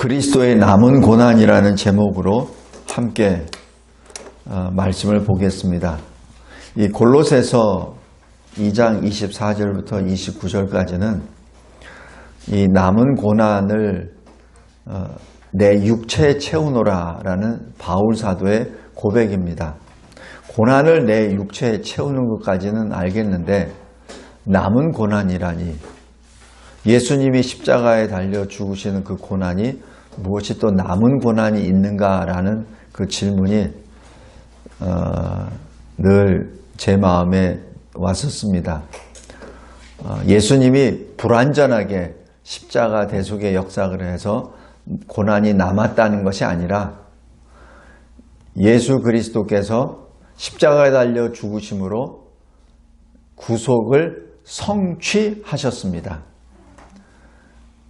그리스도의 남은 고난이라는 제목으로 함께 말씀을 보겠습니다. 이 골로새서 2장 24절부터 29절까지는 이 남은 고난을 내 육체에 채우노라라는 바울 사도의 고백입니다. 고난을 내 육체에 채우는 것까지는 알겠는데 남은 고난이라니, 예수님이 십자가에 달려 죽으시는 그 고난이 무엇이 또 남은 고난이 있는가라는 그 질문이 늘 제 마음에 왔었습니다. 예수님이 불완전하게 십자가 대속의 역사를 해서 고난이 남았다는 것이 아니라 예수 그리스도께서 십자가에 달려 죽으심으로 구속을 성취하셨습니다.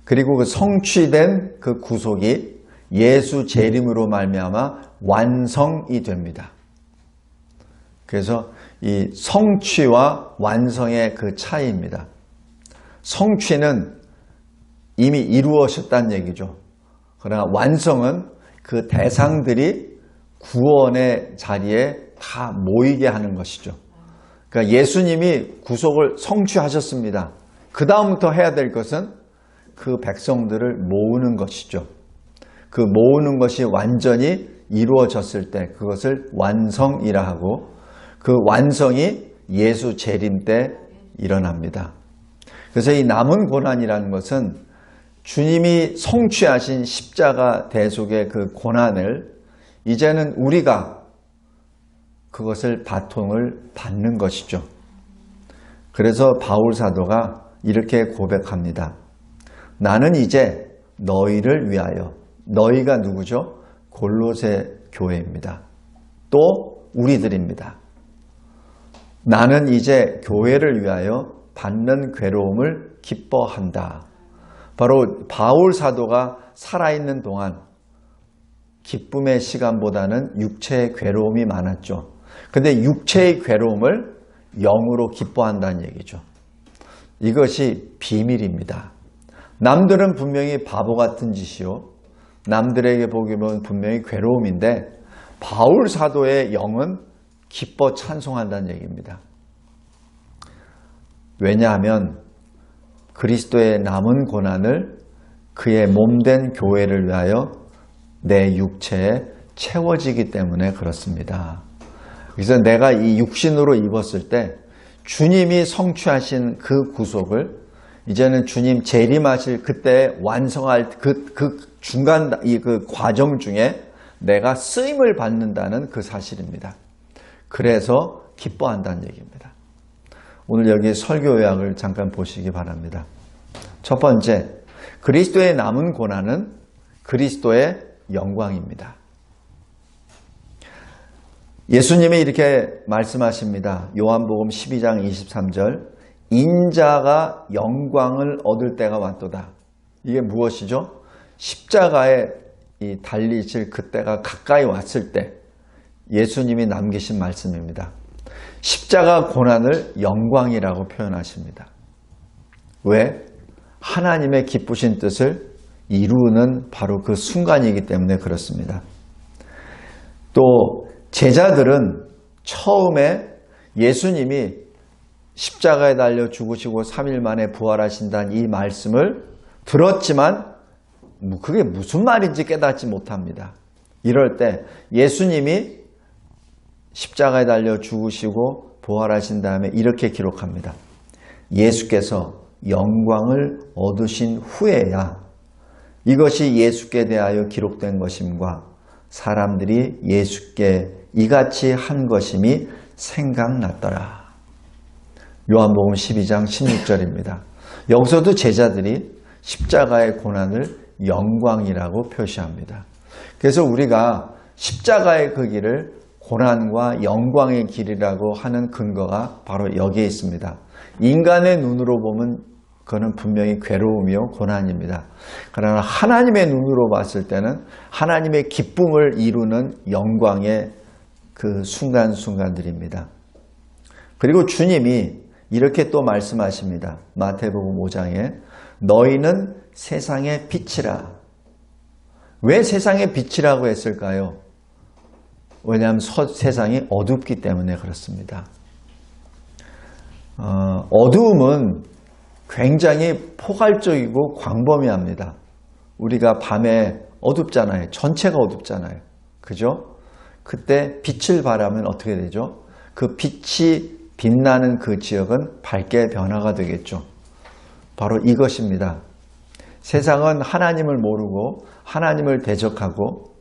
그리고 그 성취된 그 구속이 예수 재림으로 말미암아 완성이 됩니다. 그래서 이 성취와 완성의 그 차이입니다. 성취는 이미 이루어졌다는 얘기죠. 그러나 완성은 그 대상들이 구원의 자리에 다 모이게 하는 것이죠. 그러니까 예수님이 구속을 성취하셨습니다. 그 다음부터 해야 될 것은 그 백성들을 모으는 것이죠. 그 모으는 것이 완전히 이루어졌을 때 그것을 완성이라 하고, 그 완성이 예수 재림 때 일어납니다. 그래서 이 남은 고난이라는 것은 주님이 성취하신 십자가 대속의 그 고난을 이제는 우리가 그것을 바통을 받는 것이죠. 그래서 바울 사도가 이렇게 고백합니다. 나는 이제 너희를 위하여, 너희가 누구죠? 골로새 교회입니다. 또 우리들입니다. 나는 이제 교회를 위하여 받는 괴로움을 기뻐한다. 바로 바울 사도가 살아있는 동안 기쁨의 시간보다는 육체의 괴로움이 많았죠. 근데 육체의 괴로움을 영으로 기뻐한다는 얘기죠. 이것이 비밀입니다. 남들은 분명히 바보 같은 짓이요, 남들에게 보기로는 분명히 괴로움인데 바울 사도의 영은 기뻐 찬송한다는 얘기입니다. 왜냐하면 그리스도의 남은 고난을 그의 몸된 교회를 위하여 내 육체에 채워지기 때문에 그렇습니다. 그래서 내가 이 육신으로 입었을 때 주님이 성취하신 그 구속을 이제는 주님 재림하실 그때 완성할 그 중간 그 과정 중에 내가 쓰임을 받는다는 그 사실입니다. 그래서 기뻐한다는 얘기입니다. 오늘 여기 설교 요약을 잠깐 보시기 바랍니다. 첫 번째, 그리스도의 남은 고난은 그리스도의 영광입니다. 예수님이 이렇게 말씀하십니다. 요한복음 12장 23절, 인자가 영광을 얻을 때가 왔도다. 이게 무엇이죠? 십자가에 달리실 그때가 가까이 왔을 때 예수님이 남기신 말씀입니다. 십자가 고난을 영광이라고 표현하십니다. 왜? 하나님의 기쁘신 뜻을 이루는 바로 그 순간이기 때문에 그렇습니다. 또 제자들은 처음에 예수님이 십자가에 달려 죽으시고 3일 만에 부활하신다는 이 말씀을 들었지만 그게 무슨 말인지 깨닫지 못합니다. 이럴 때 예수님이 십자가에 달려 죽으시고 부활하신 다음에 이렇게 기록합니다. 예수께서 영광을 얻으신 후에야 이것이 예수께 대하여 기록된 것임과 사람들이 예수께 이같이 한 것임이 생각났더라. 요한복음 12장 16절입니다. 여기서도 제자들이 십자가의 고난을 영광이라고 표시합니다. 그래서 우리가 십자가의 그 길을 고난과 영광의 길이라고 하는 근거가 바로 여기에 있습니다. 인간의 눈으로 보면 그거는 분명히 괴로움이요 고난입니다. 그러나 하나님의 눈으로 봤을 때는 하나님의 기쁨을 이루는 영광의 그 순간순간들입니다. 그리고 주님이 이렇게 또 말씀하십니다. 마태복음 5장에 너희는 세상의 빛이라. 왜 세상의 빛이라고 했을까요? 왜냐하면 세상이 어둡기 때문에 그렇습니다. 어두움은 굉장히 포괄적이고 광범위합니다. 우리가 밤에 어둡잖아요. 전체가 어둡잖아요. 그죠? 그때 빛을 발하면 어떻게 되죠? 그 빛이 빛나는 그 지역은 밝게 변화가 되겠죠. 바로 이것입니다. 세상은 하나님을 모르고 하나님을 대적하고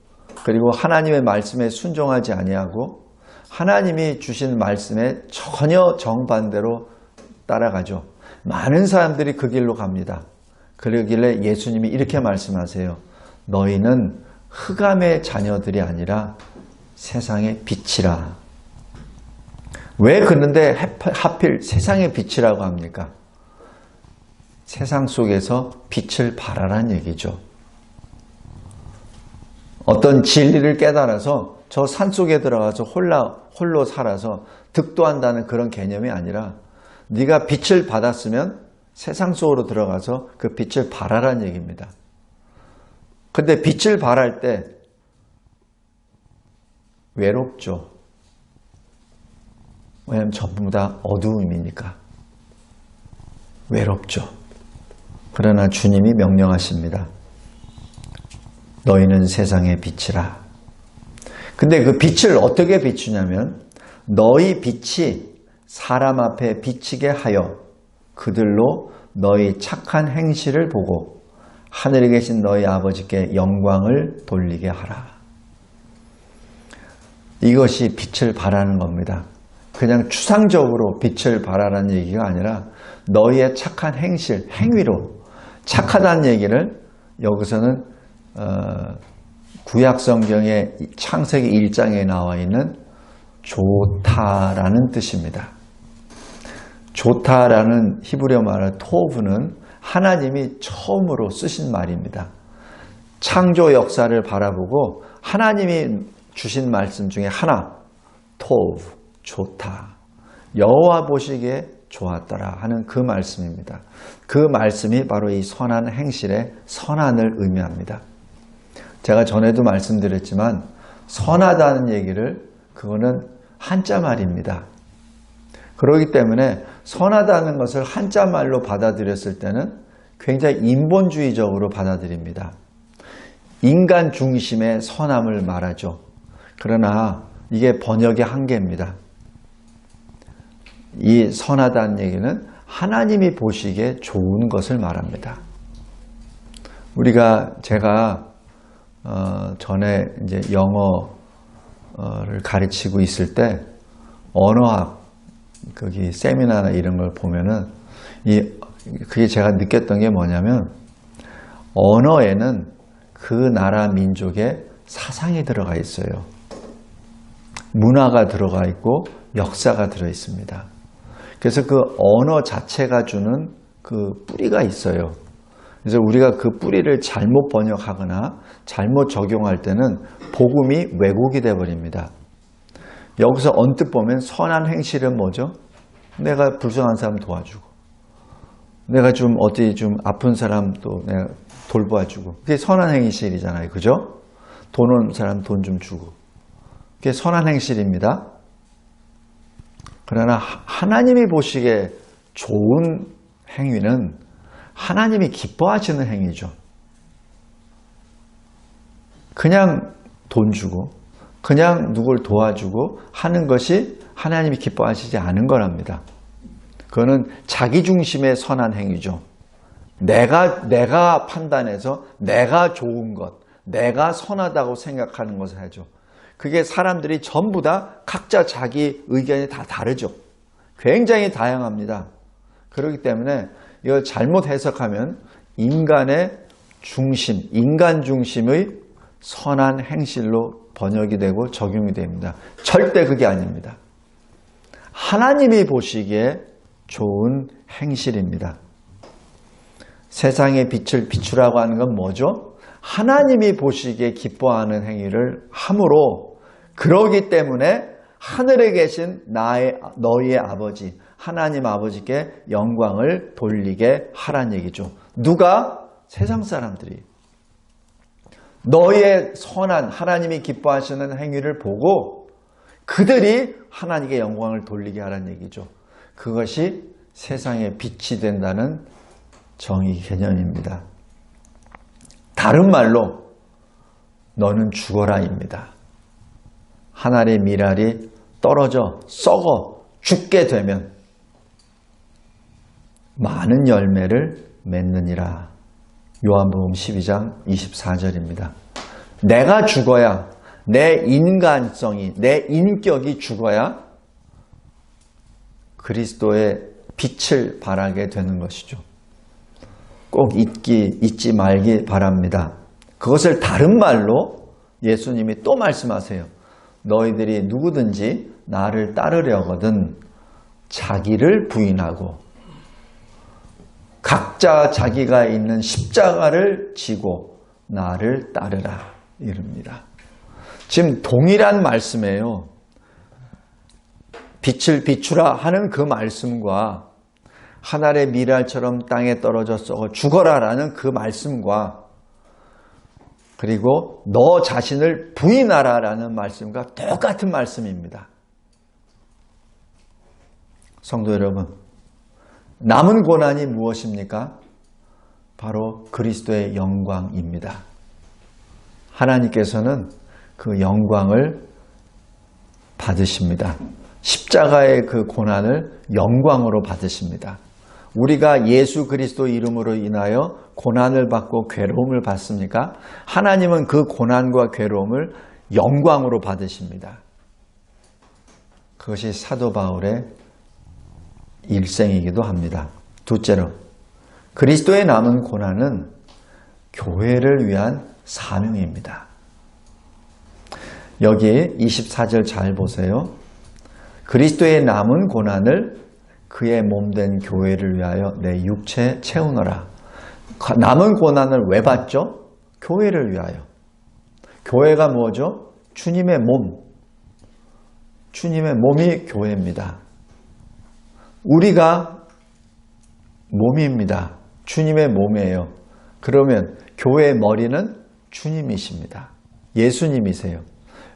그리고 하나님의 말씀에 순종하지 아니하고 하나님이 주신 말씀에 전혀 정반대로 따라가죠. 많은 사람들이 그 길로 갑니다. 그러길래 예수님이 이렇게 말씀하세요. 너희는 흑암의 자녀들이 아니라 세상의 빛이라. 왜 그런데 하필 세상의 빛이라고 합니까? 세상 속에서 빛을 발하라는 얘기죠. 어떤 진리를 깨달아서 저 산속에 들어가서 홀로 살아서 득도한다는 그런 개념이 아니라 네가 빛을 받았으면 세상 속으로 들어가서 그 빛을 발하라는 얘기입니다. 근데 빛을 발할 때 외롭죠. 왜냐하면 전부 다 어두움이니까. 외롭죠. 그러나 주님이 명령하십니다. 너희는 세상의 빛이라. 근데 그 빛을 어떻게 비추냐면 너희 빛이 사람 앞에 비치게 하여 그들로 너희 착한 행실을 보고 하늘에 계신 너희 아버지께 영광을 돌리게 하라. 이것이 빛을 발하는 겁니다. 그냥 추상적으로 빛을 발하라는 얘기가 아니라 너희의 착한 행실, 행위로 착하다는 얘기를 여기서는 구약성경의 창세기 1장에 나와 있는 좋다라는 뜻입니다. 좋다라는 히브리어 말의 토브는 하나님이 처음으로 쓰신 말입니다. 창조 역사를 바라보고 하나님이 주신 말씀 중에 하나, 토브, 좋다. 여호와 보시기에 좋았더라 하는 그 말씀입니다. 그 말씀이 바로 이 선한 행실의 선한을 의미합니다. 제가 전에도 말씀드렸지만 선하다는 얘기를 그거는 한자 말입니다. 그렇기 때문에 선하다는 것을 한자 말로 받아들였을 때는 굉장히 인본주의적으로 받아들입니다. 인간 중심의 선함을 말하죠. 그러나 이게 번역의 한계입니다. 이 선하다는 얘기는 하나님이 보시기에 좋은 것을 말합니다. 제가 전에 이제 영어를 가르치고 있을 때 언어학 거기 세미나나 이런 걸 보면은 그게 제가 느꼈던 게 뭐냐면 언어에는 그 나라 민족의 사상이 들어가 있어요. 문화가 들어가 있고 역사가 들어 있습니다. 그래서 그 언어 자체가 주는 그 뿌리가 있어요. 그래서 우리가 그 뿌리를 잘못 번역하거나 잘못 적용할 때는 복음이 왜곡이 되어버립니다. 여기서 언뜻 보면 선한 행실은 뭐죠? 내가 불쌍한 사람 도와주고 내가 좀 아픈 사람도 내가 돌봐주고 그게 선한 행실이잖아요. 그죠? 돈 온 사람 돈 좀 주고 그게 선한 행실입니다. 그러나 하나님이 보시기에 좋은 행위는 하나님이 기뻐하시는 행위죠. 그냥 돈 주고 그냥 누굴 도와주고 하는 것이 하나님이 기뻐하시지 않은 거랍니다. 그거는 자기중심의 선한 행위죠. 내가 판단해서 내가 좋은 것, 내가 선하다고 생각하는 것을 하죠. 그게 사람들이 전부 다 각자 자기 의견이 다 다르죠. 굉장히 다양합니다. 그렇기 때문에 이걸 잘못 해석하면 인간의 중심, 인간 중심의 선한 행실로 번역이 되고 적용이 됩니다. 절대 그게 아닙니다. 하나님이 보시기에 좋은 행실입니다. 세상의 빛을 비추라고 하는 건 뭐죠? 하나님이 보시기에 기뻐하는 행위를 함으로 그러기 때문에 하늘에 계신 너희의 아버지 하나님 아버지께 영광을 돌리게 하란 얘기죠. 누가? 세상 사람들이. 너희의 선한 하나님이 기뻐하시는 행위를 보고 그들이 하나님께 영광을 돌리게 하라는 얘기죠. 그것이 세상의 빛이 된다는 정의 개념입니다. 다른 말로 너는 죽어라입니다. 하늘의 밀알이 떨어져 썩어 죽게 되면 많은 열매를 맺느니라. 요한복음 12장 24절입니다. 내가 죽어야, 내 인간성이, 내 인격이 죽어야 그리스도의 빛을 발하게 되는 것이죠. 꼭 잊지 말기 바랍니다. 그것을 다른 말로 예수님이 또 말씀하세요. 너희들이 누구든지 나를 따르려거든 자기를 부인하고 각자 자기가 있는 십자가를 지고 나를 따르라 이릅니다. 지금 동일한 말씀이에요. 빛을 비추라 하는 그 말씀과 하늘의 밀알처럼 땅에 떨어져 썩어 죽어라 라는 그 말씀과 그리고 너 자신을 부인하라 라는 말씀과 똑같은 말씀입니다. 성도 여러분, 남은 고난이 무엇입니까? 바로 그리스도의 영광입니다. 하나님께서는 그 영광을 받으십니다. 십자가의 그 고난을 영광으로 받으십니다. 우리가 예수 그리스도 이름으로 인하여 고난을 받고 괴로움을 받습니까? 하나님은 그 고난과 괴로움을 영광으로 받으십니다. 그것이 사도 바울의 일생이기도 합니다. 둘째로, 그리스도의 남은 고난은 교회를 위한 사명입니다. 여기 24절 잘 보세요. 그리스도의 남은 고난을 그의 몸된 교회를 위하여 내 육체 채우너라. 남은 고난을 왜 받죠? 교회를 위하여. 교회가 뭐죠? 주님의 몸. 주님의 몸이 교회입니다. 우리가 몸입니다. 주님의 몸이에요. 그러면 교회의 머리는 주님이십니다. 예수님이세요.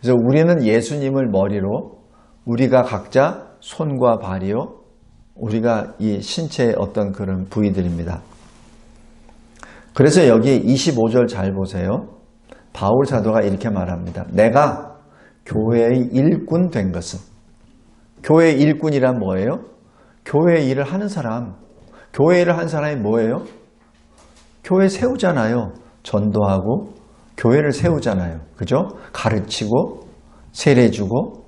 그래서 우리는 예수님을 머리로 우리가 각자 손과 발이요. 우리가 이 신체의 어떤 그런 부위들입니다. 그래서 여기 25절 잘 보세요. 바울 사도가 이렇게 말합니다. 내가 교회의 일꾼 된 것은. 교회의 일꾼이란 뭐예요? 교회 일을 하는 사람. 교회 일을 하는 사람이 뭐예요? 교회 세우잖아요. 전도하고 교회를 세우잖아요. 그죠? 가르치고 세례주고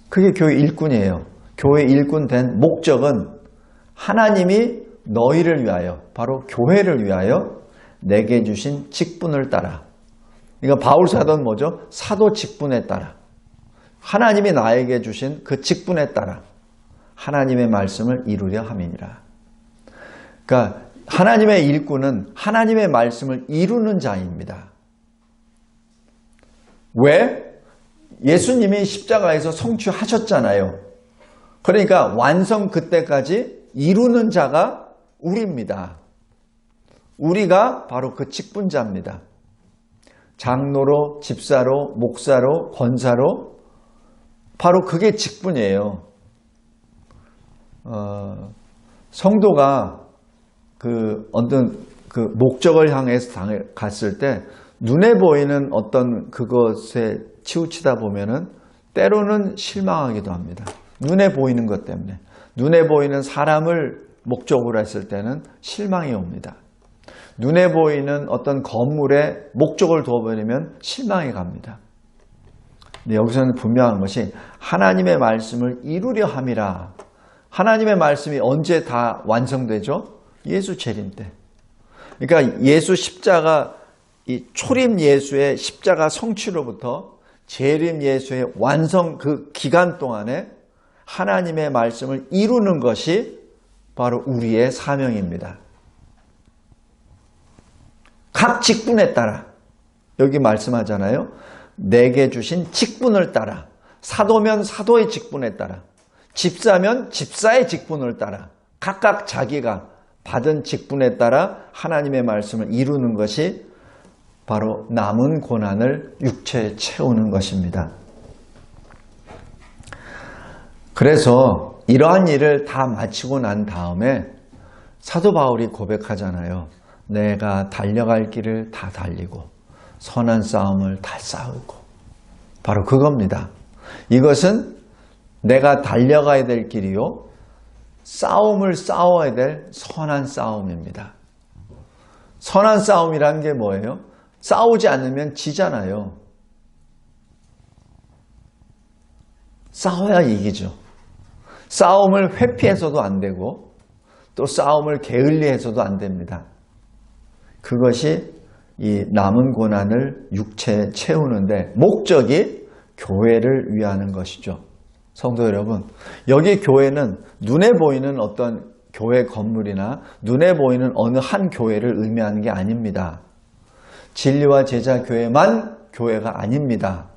그게 교회 일꾼이에요. 교회 일꾼 된 목적은 하나님이 너희를 위하여, 바로 교회를 위하여 내게 주신 직분을 따라. 그러니까 바울 사도는 뭐죠? 사도 직분에 따라. 하나님이 나에게 주신 그 직분에 따라 하나님의 말씀을 이루려 함이니라. 그러니까 하나님의 일꾼은 하나님의 말씀을 이루는 자입니다. 왜? 예수님이 십자가에서 성취하셨잖아요. 그러니까 완성 그때까지 이루는 자가 우리입니다. 우리가 바로 그 직분자입니다. 장로로, 집사로, 목사로, 권사로 바로 그게 직분이에요. 성도가 어떤 목적을 향해서 갔을 때 눈에 보이는 어떤 그것에 치우치다 보면은 때로는 실망하기도 합니다. 눈에 보이는 것 때문에. 눈에 보이는 사람을 목적으로 했을 때는 실망이 옵니다. 눈에 보이는 어떤 건물에 목적을 두어버리면 실망이 갑니다. 근데 여기서는 분명한 것이 하나님의 말씀을 이루려 함이라. 하나님의 말씀이 언제 다 완성되죠? 예수 재림 때. 그러니까 예수 십자가, 이 초림 예수의 십자가 성취로부터 재림 예수의 완성 그 기간 동안에 하나님의 말씀을 이루는 것이 바로 우리의 사명입니다. 각 직분에 따라 여기 말씀하잖아요. 내게 주신 직분을 따라, 사도면 사도의 직분에 따라, 집사면 집사의 직분을 따라 각각 자기가 받은 직분에 따라 하나님의 말씀을 이루는 것이 바로 남은 고난을 육체에 채우는 것입니다. 그래서 이러한 일을 다 마치고 난 다음에 사도 바울이 고백하잖아요. 내가 달려갈 길을 다 달리고 선한 싸움을 다 싸우고. 바로 그겁니다. 이것은 내가 달려가야 될 길이요, 싸움을 싸워야 될 선한 싸움입니다. 선한 싸움이라는 게 뭐예요? 싸우지 않으면 지잖아요. 싸워야 이기죠. 싸움을 회피해서도 안 되고 또 싸움을 게을리해서도 안 됩니다. 그것이 이 남은 고난을 육체에 채우는데 목적이 교회를 위하는 것이죠. 성도 여러분, 여기 교회는 눈에 보이는 어떤 교회 건물이나 눈에 보이는 어느 한 교회를 의미하는 게 아닙니다. 진리와 제자 교회만 교회가 아닙니다.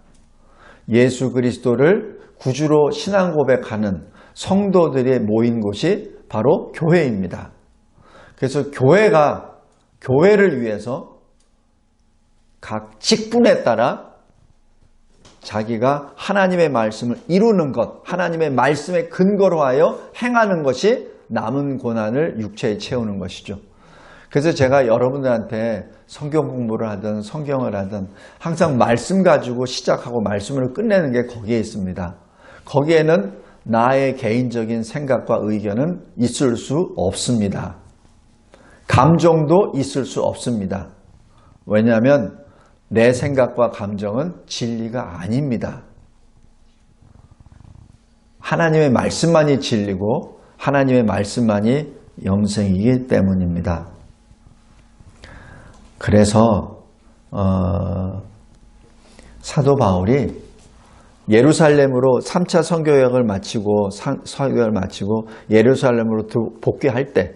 예수 그리스도를 구주로 신앙 고백하는 성도들이 모인 곳이 바로 교회입니다. 그래서 교회가 교회를 위해서 각 직분에 따라 자기가 하나님의 말씀을 이루는 것, 하나님의 말씀에 근거로 하여 행하는 것이 남은 고난을 육체에 채우는 것이죠. 그래서 제가 여러분들한테 성경 공부를 하든 성경을 하든 항상 말씀 가지고 시작하고 말씀을 끝내는 게 거기에 있습니다. 거기에는 나의 개인적인 생각과 의견은 있을 수 없습니다. 감정도 있을 수 없습니다. 왜냐하면 내 생각과 감정은 진리가 아닙니다. 하나님의 말씀만이 진리고 하나님의 말씀만이 영생이기 때문입니다. 그래서 사도 바울이 예루살렘으로 3차 선교여행을 마치고 사역을 마치고 예루살렘으로 복귀할 때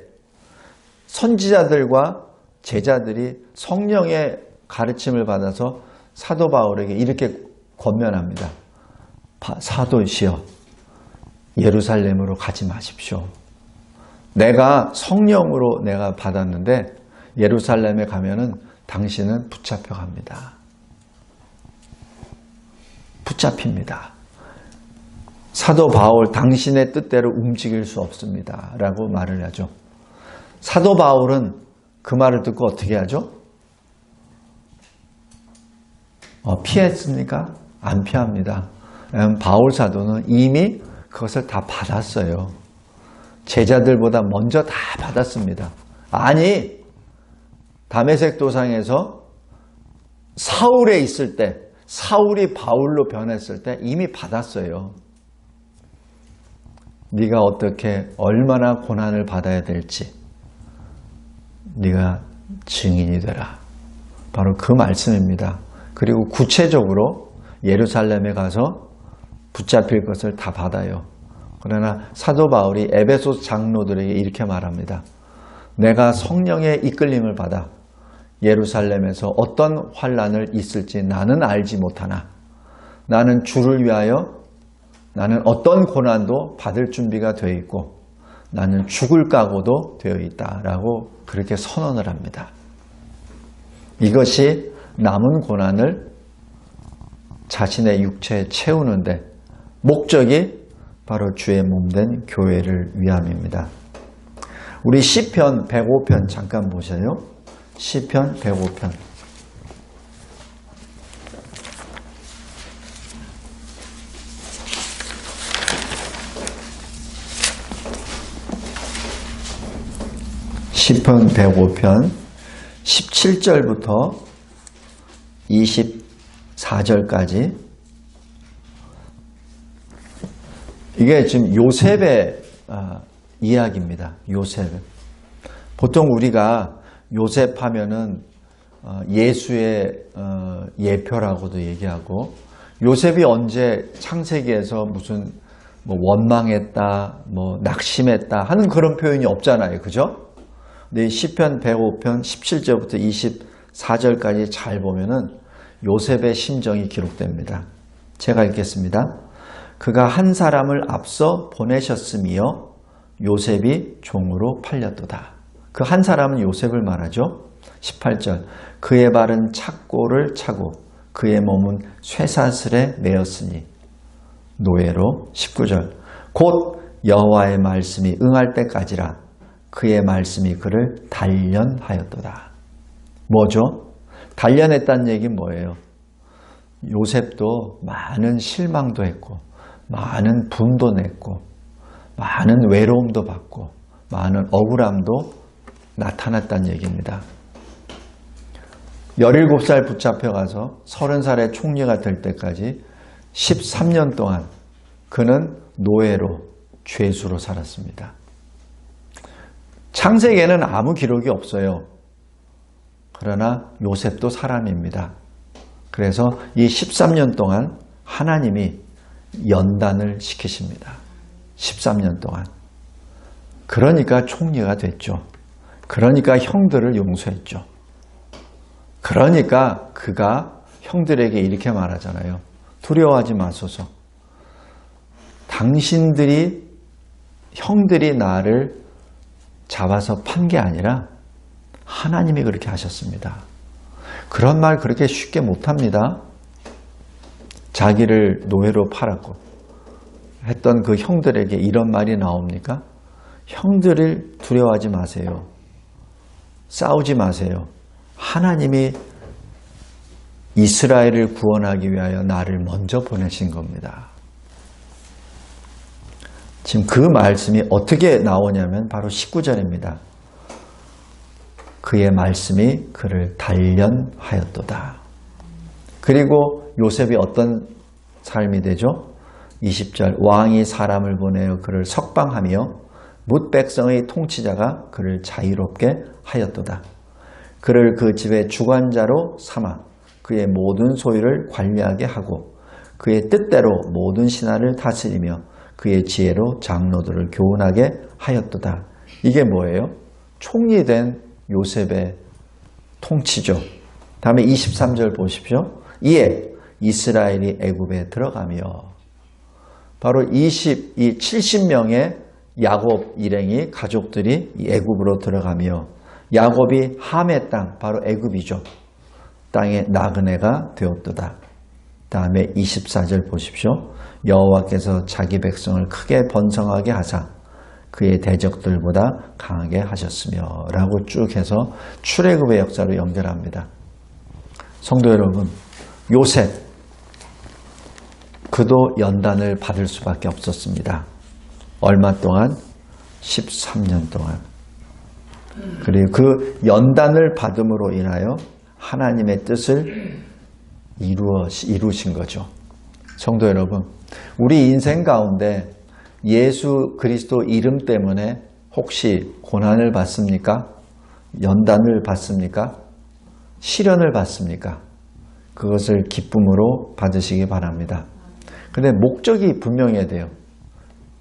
선지자들과 제자들이 성령의 가르침을 받아서 사도 바울에게 이렇게 권면합니다. 사도시여, 예루살렘으로 가지 마십시오. 내가 성령으로 내가 받았는데 예루살렘에 가면은 당신은 붙잡혀갑니다. 붙잡힙니다. 사도 바울, 당신의 뜻대로 움직일 수 없습니다. 라고 말을 하죠. 사도 바울은 그 말을 듣고 어떻게 하죠? 피했습니까? 안 피합니다. 바울 사도는 이미 그것을 다 받았어요. 제자들보다 먼저 다 받았습니다. 아니, 다메섹 도상에서 사울에 있을 때, 사울이 바울로 변했을 때 이미 받았어요. 네가 어떻게 얼마나 고난을 받아야 될지 네가 증인이 되라. 바로 그 말씀입니다. 그리고 구체적으로 예루살렘에 가서 붙잡힐 것을 다 받아요. 그러나 사도 바울이 에베소 장로들에게 이렇게 말합니다. 내가 성령의 이끌림을 받아 예루살렘에서 어떤 환난을 있을지 나는 알지 못하나 나는 주를 위하여 나는 어떤 고난도 받을 준비가 되어 있고 나는 죽을 각오도 되어 있다라고 그렇게 선언을 합니다. 이것이 남은 고난을 자신의 육체에 채우는데 목적이 바로 주의 몸된 교회를 위함입니다. 우리 시편 105편 잠깐 보세요. 시편 105편. 시편 105편 17절부터 24절까지 이게 지금 요셉의 이야기입니다. 요셉. 보통 우리가 요셉 하면은 예수의 예표라고도 얘기하고 요셉이 언제 창세기에서 무슨 뭐 원망했다, 뭐 낙심했다 하는 그런 표현이 없잖아요. 그죠? 근데 시편 105편 17절부터 24절까지 잘 보면은 요셉의 심정이 기록됩니다. 제가 읽겠습니다. 그가 한 사람을 앞서 보내셨으며 요셉이 종으로 팔렸도다. 그 한 사람은 요셉을 말하죠. 18절 그의 발은 착고를 차고 그의 몸은 쇠사슬에 매었으니 노예로. 19절 곧 여호와의 말씀이 응할 때까지라 그의 말씀이 그를 단련하였도다. 뭐죠? 단련했다는 얘기는 뭐예요? 요셉도 많은 실망도 했고 많은 분도 냈고 많은 외로움도 받고 많은 억울함도 나타났다는 얘기입니다. 17살 붙잡혀가서 30살의 총리가 될 때까지 13년 동안 그는 노예로 죄수로 살았습니다. 창세기에는 아무 기록이 없어요. 그러나 요셉도 사람입니다. 그래서 이 13년 동안 하나님이 연단을 시키십니다. 13년 동안. 그러니까 총리가 됐죠. 그러니까 형들을 용서했죠. 그러니까 그가 형들에게 이렇게 말하잖아요. 두려워하지 마소서. 형들이 나를 잡아서 판 게 아니라 하나님이 그렇게 하셨습니다. 그런 말 그렇게 쉽게 못합니다. 자기를 노예로 팔았고 했던 그 형들에게 이런 말이 나옵니까? 형들을 두려워하지 마세요. 싸우지 마세요. 하나님이 이스라엘을 구원하기 위하여 나를 먼저 보내신 겁니다. 지금 그 말씀이 어떻게 나오냐면 바로 19절입니다. 그의 말씀이 그를 단련하였도다. 그리고 요셉이 어떤 삶이 되죠? 20절 왕이 사람을 보내어 그를 석방하며 뭇 백성의 통치자가 그를 자유롭게 하였도다. 그를 그 집의 주관자로 삼아 그의 모든 소유를 관리하게 하고 그의 뜻대로 모든 신하를 다스리며 그의 지혜로 장로들을 교훈하게 하였도다. 이게 뭐예요? 총리된 요셉의 통치죠. 다음에 23절 보십시오. 이에 이스라엘이 애굽에 들어가며 바로 70명의 야곱 일행이 가족들이 애굽으로 들어가며 야곱이 함의 땅 바로 애굽이죠. 땅에 나그네가 되었도다. 다음에 24절 보십시오. 여호와께서 자기 백성을 크게 번성하게 하사 그의 대적들보다 강하게 하셨으며 라고 쭉 해서 출애굽의 역사로 연결합니다. 성도 여러분, 요셉 그도 연단을 받을 수밖에 없었습니다. 얼마 동안? 13년 동안. 그리고 그 연단을 받음으로 인하여 하나님의 뜻을 이루신 거죠. 성도 여러분, 우리 인생 가운데 예수 그리스도 이름 때문에 혹시 고난을 받습니까? 연단을 받습니까? 시련을 받습니까? 그것을 기쁨으로 받으시기 바랍니다. 근데 목적이 분명해야 돼요.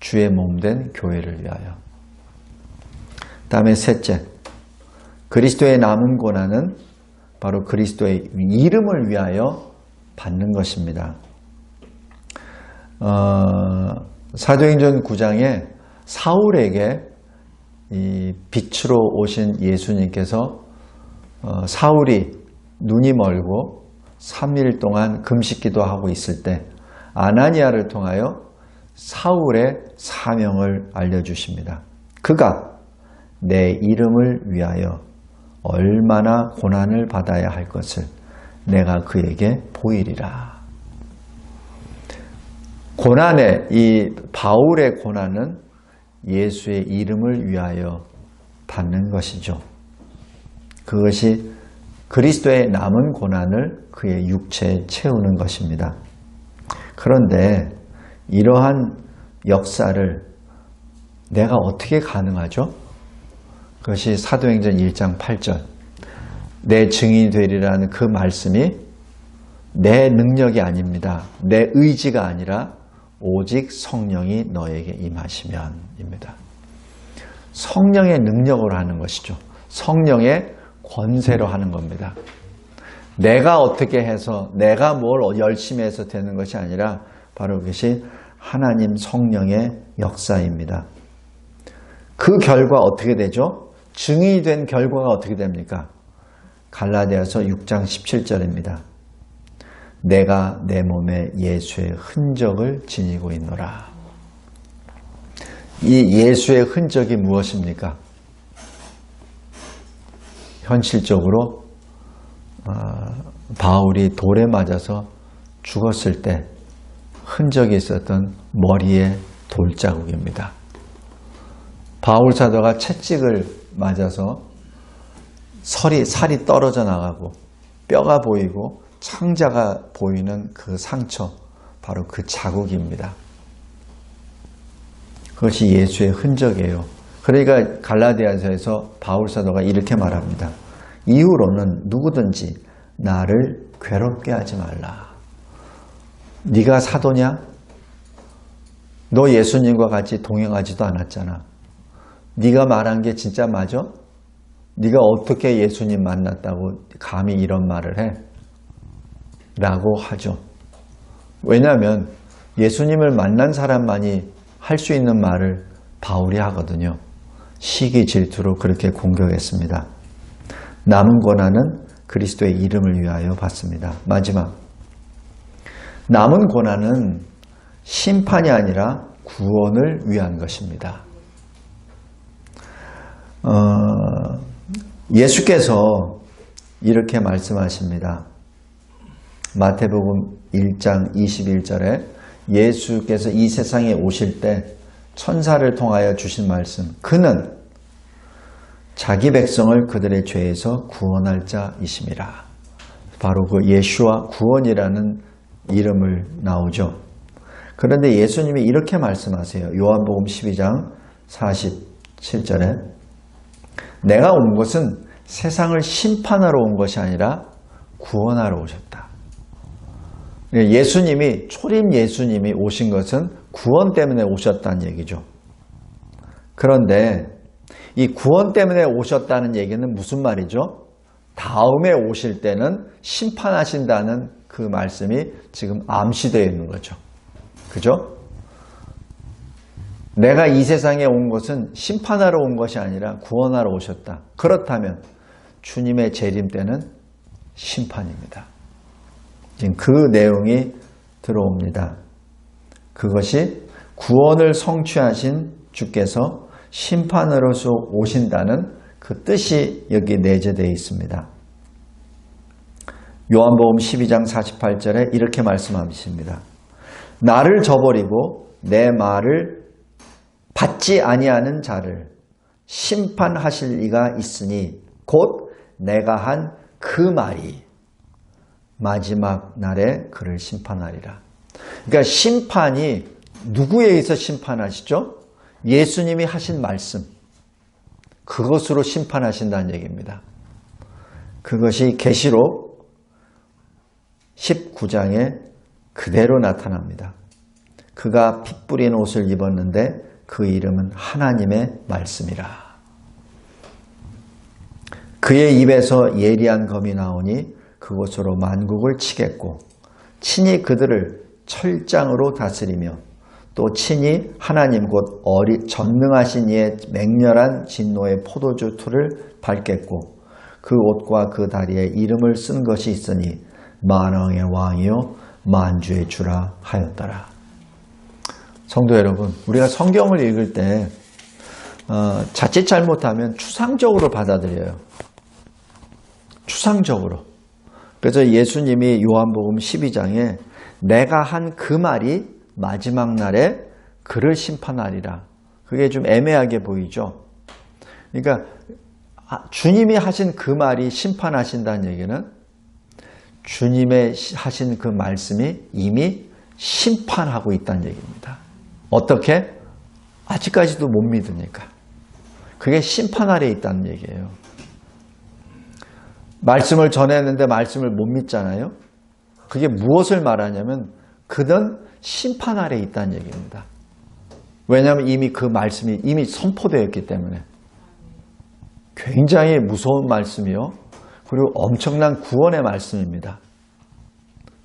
주의 몸된 교회를 위하여. 다음에 셋째, 그리스도의 남은 고난은 바로 그리스도의 이름을 위하여 받는 것입니다. 사도행전 9장에 사울에게 이 빛으로 오신 예수님께서 사울이 눈이 멀고 3일 동안 금식기도 하고 있을 때 아나니아를 통하여 사울의 사명을 알려주십니다. 그가 내 이름을 위하여 얼마나 고난을 받아야 할 것을 내가 그에게 보이리라. 고난의 이 바울의 고난은 예수의 이름을 위하여 받는 것이죠. 그것이 그리스도의 남은 고난을 그의 육체에 채우는 것입니다. 그런데 이러한 역사를 내가 어떻게 가능하죠? 그것이 사도행전 1장 8절 내 증인이 되리라는 그 말씀이 내 능력이 아닙니다. 내 의지가 아니라 오직 성령이 너에게 임하시면입니다. 성령의 능력으로 하는 것이죠. 성령의 권세로 하는 겁니다. 내가 어떻게 해서 내가 뭘 열심히 해서 되는 것이 아니라 바로 그것이 하나님 성령의 역사입니다. 그 결과 어떻게 되죠? 증인이 된 결과가 어떻게 됩니까? 갈라디아서 6장 17절입니다. 내가 내 몸에 예수의 흔적을 지니고 있노라. 이 예수의 흔적이 무엇입니까? 현실적으로 바울이 돌에 맞아서 죽었을 때 흔적이 있었던 머리의 돌자국입니다. 바울 사도가 채찍을 맞아서 살이 떨어져 나가고 뼈가 보이고 창자가 보이는 그 상처, 바로 그 자국입니다. 그것이 예수의 흔적이에요. 그러니까 갈라디아서에서 바울 사도가 이렇게 말합니다. 이후로는 누구든지 나를 괴롭게 하지 말라. 네가 사도냐? 너 예수님과 같이 동행하지도 않았잖아. 네가 말한 게 진짜 맞아? 네가 어떻게 예수님 만났다고 감히 이런 말을 해? 라고 하죠. 왜냐하면 예수님을 만난 사람만이 할 수 있는 말을 바울이 하거든요. 시기 질투로 그렇게 공격했습니다. 남은 고난은 그리스도의 이름을 위하여 받습니다. 마지막, 남은 고난은 심판이 아니라 구원을 위한 것입니다. 예수께서 이렇게 말씀하십니다. 마태복음 1장 21절에 예수께서 이 세상에 오실 때 천사를 통하여 주신 말씀, 그는 자기 백성을 그들의 죄에서 구원할 자이심이라. 바로 그 예수와 구원이라는 이름을 나오죠. 그런데 예수님이 이렇게 말씀하세요. 요한복음 12장 47절에 내가 온 것은 세상을 심판하러 온 것이 아니라 구원하러 오셨다. 예수님이, 초림 예수님이 오신 것은 구원 때문에 오셨다는 얘기죠. 그런데 이 구원 때문에 오셨다는 얘기는 무슨 말이죠? 다음에 오실 때는 심판하신다는 그 말씀이 지금 암시되어 있는 거죠. 그죠? 내가 이 세상에 온 것은 심판하러 온 것이 아니라 구원하러 오셨다. 그렇다면 주님의 재림 때는 심판입니다. 지금 그 내용이 들어옵니다. 그것이 구원을 성취하신 주께서 심판으로서 오신다는 그 뜻이 여기 내재되어 있습니다. 요한복음 12장 48절에 이렇게 말씀하십니다. 나를 저버리고 내 말을 받지 아니하는 자를 심판하실 이가 있으니 곧 내가 한 그 말이 마지막 날에 그를 심판하리라. 그러니까 심판이 누구에 의해서 심판하시죠? 예수님이 하신 말씀, 그것으로 심판하신다는 얘기입니다. 그것이 계시록 19장에 그대로 나타납니다. 그가 피 뿌린 옷을 입었는데 그 이름은 하나님의 말씀이라. 그의 입에서 예리한 검이 나오니 그것으로 만국을 치겠고 친히 그들을 철장으로 다스리며 또 친히 하나님 곧 전능하신 이의 맹렬한 진노의 포도주 틀을 밟겠고 그 옷과 그 다리에 이름을 쓴 것이 있으니 만왕의 왕이요 만주의 주라 하였더라. 성도 여러분, 우리가 성경을 읽을 때 자칫 잘못하면 추상적으로 받아들여요. 추상적으로. 그래서 예수님이 요한복음 12장에 내가 한 그 말이 마지막 날에 그를 심판하리라. 그게 좀 애매하게 보이죠. 그러니까 주님이 하신 그 말이 심판하신다는 얘기는 주님의 하신 그 말씀이 이미 심판하고 있다는 얘기입니다. 어떻게? 아직까지도 못 믿으니까. 그게 심판 아래에 있다는 얘기예요. 말씀을 전했는데 말씀을 못 믿잖아요. 그게 무엇을 말하냐면 그는 심판 아래에 있다는 얘기입니다. 왜냐하면 이미 그 말씀이 이미 선포되어 있기 때문에. 굉장히 무서운 말씀이요. 그리고 엄청난 구원의 말씀입니다.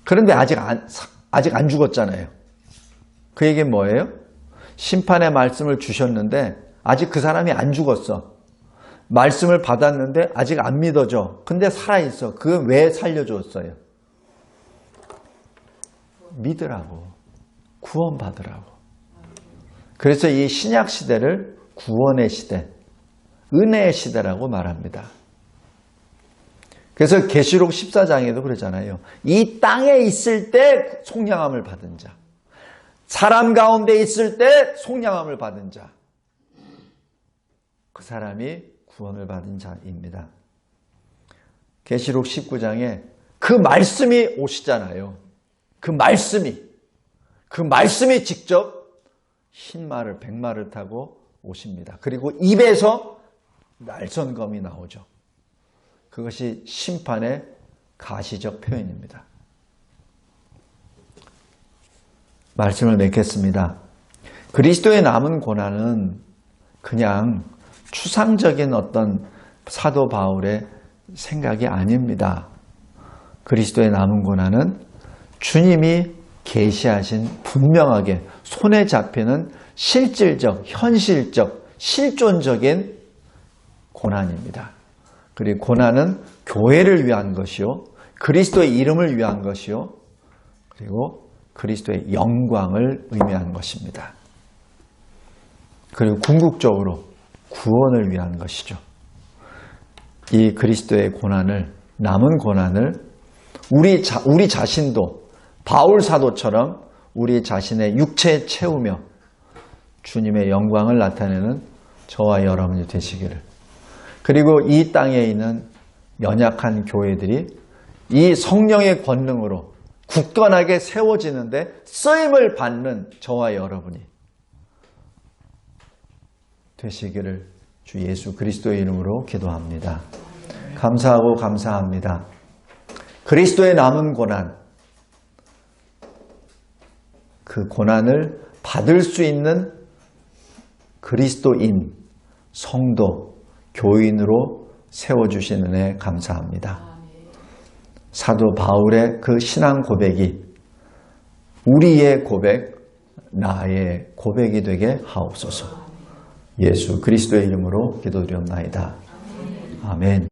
그런데 아직 안 죽었잖아요. 그 얘기는 뭐예요? 심판의 말씀을 주셨는데 아직 그 사람이 안 죽었어. 말씀을 받았는데 아직 안 믿어져. 근데 살아있어. 그건 왜 살려줬어요? 믿으라고. 구원받으라고. 그래서 이 신약 시대를 구원의 시대, 은혜의 시대라고 말합니다. 그래서 계시록 14장에도 그러잖아요. 이 땅에 있을 때 속량함을 받은 자, 사람 가운데 있을 때 속량함을 받은 자, 그 사람이 구원을 받은 자입니다. 계시록 19장에 그 말씀이 오시잖아요. 그 말씀이 직접 흰말을 백마를 타고 오십니다. 그리고 입에서 날선검이 나오죠. 그것이 심판의 가시적 표현입니다. 말씀을 맺겠습니다. 그리스도의 남은 고난은 그냥 추상적인 어떤 사도 바울의 생각이 아닙니다. 그리스도의 남은 고난은 주님이 계시하신 분명하게 손에 잡히는 실질적, 현실적, 실존적인 고난입니다. 그리고 고난은 교회를 위한 것이요, 그리스도의 이름을 위한 것이요, 그리고 그리스도의 영광을 의미하는 것입니다. 그리고 궁극적으로 구원을 위한 것이죠. 이 그리스도의 고난을, 남은 고난을 우리 자신도 바울 사도처럼 우리 자신의 육체에 채우며 주님의 영광을 나타내는 저와 여러분이 되시기를, 그리고 이 땅에 있는 연약한 교회들이 이 성령의 권능으로 굳건하게 세워지는데 쓰임을 받는 저와 여러분이 되시기를 주 예수 그리스도의 이름으로 기도합니다. 감사하고 감사합니다. 그리스도의 남은 고난, 그 고난을 받을 수 있는 그리스도인, 성도, 교인으로 세워주신 은혜 감사합니다. 사도 바울의 그 신앙 고백이 우리의 고백, 나의 고백이 되게 하옵소서. 예수 그리스도의 이름으로 기도드렸나이다. 아멘.